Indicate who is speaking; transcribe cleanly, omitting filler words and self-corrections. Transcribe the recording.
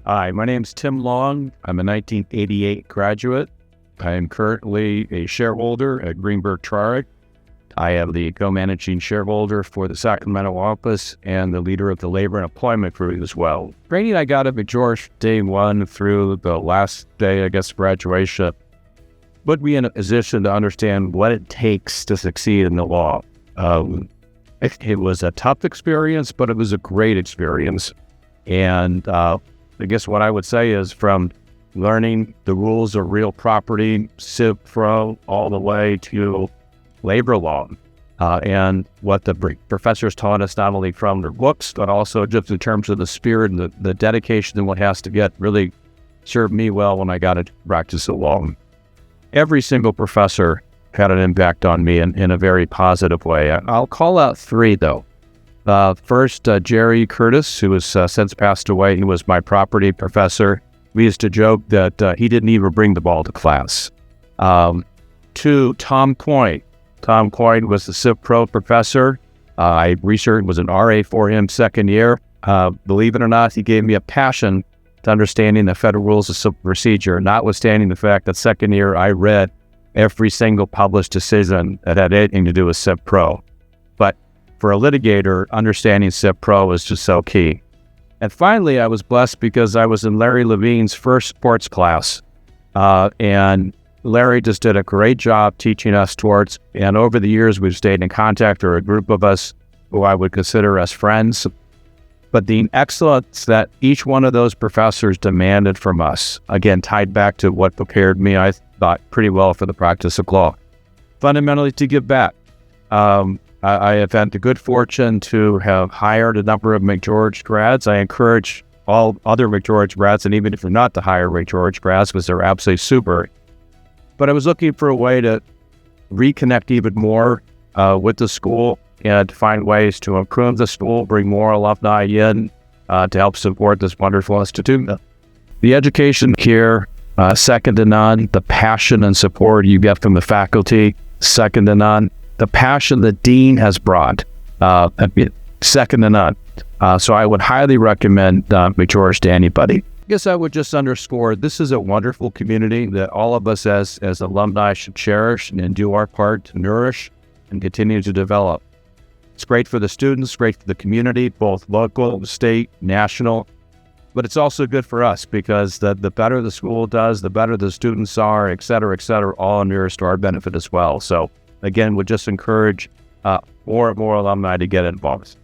Speaker 1: Hi, my name's Tim Long. I'm a 1988 graduate. I am currently a shareholder at Greenberg Traurig. I am the co-managing shareholder for the Sacramento office and the leader of the labor and employment group as well. Training I got at McGeorge day one through the last day, of graduation, put me in a position to understand what it takes to succeed in the law. It was a tough experience, but it was a great experience. And I guess what I would say is from learning the rules of real property, Civ Pro, all the way to labor law, and what the professors taught us, not only from their books, but also just in terms of the spirit and the dedication and what has to get, really served me well when I got into practice of law. Every single professor had an impact on me in a very positive way. I'll call out three, though. First, Jerry Curtis, who has since passed away. He was my property professor. We used to joke that he didn't even bring the ball to class. Two, Tom Coyne. Tom Coyne was the Civ Pro professor. I researched, was an RA for him second year. Believe it or not, he gave me a passion to understanding the federal rules of civil procedure, notwithstanding the fact that second year I read every single published decision that had anything to do with Civ Pro. But for a litigator, understanding Civ Pro was just so key. And finally, I was blessed because I was in Larry Levine's first sports class. And Larry just did a great job teaching us towards, and over the years, we've stayed in contact, or a group of us who I would consider as friends. But the excellence that each one of those professors demanded from us, again, tied back to what prepared me, I thought, pretty well for the practice of law. Fundamentally, to give back. I have had the good fortune to have hired a number of McGeorge grads. I encourage all other McGeorge grads, and even if you're not to hire McGeorge grads, because they're absolutely super. But I was looking for a way to reconnect even more with the school and find ways to improve the school, bring more alumni in to help support this wonderful institute. The education here, second to none. The passion and support you get from the faculty, second to none. The passion the dean has brought, second to none. So I would highly recommend McGeorge to anybody. I guess I would just underscore, this is a wonderful community that all of us as alumni should cherish and do our part to nourish and continue to develop. It's great for the students, great for the community, both local, state, national, but it's also good for us because the better the school does, the better the students are, et cetera, all inures to our benefit as well. So again, would just encourage more and more alumni to get involved.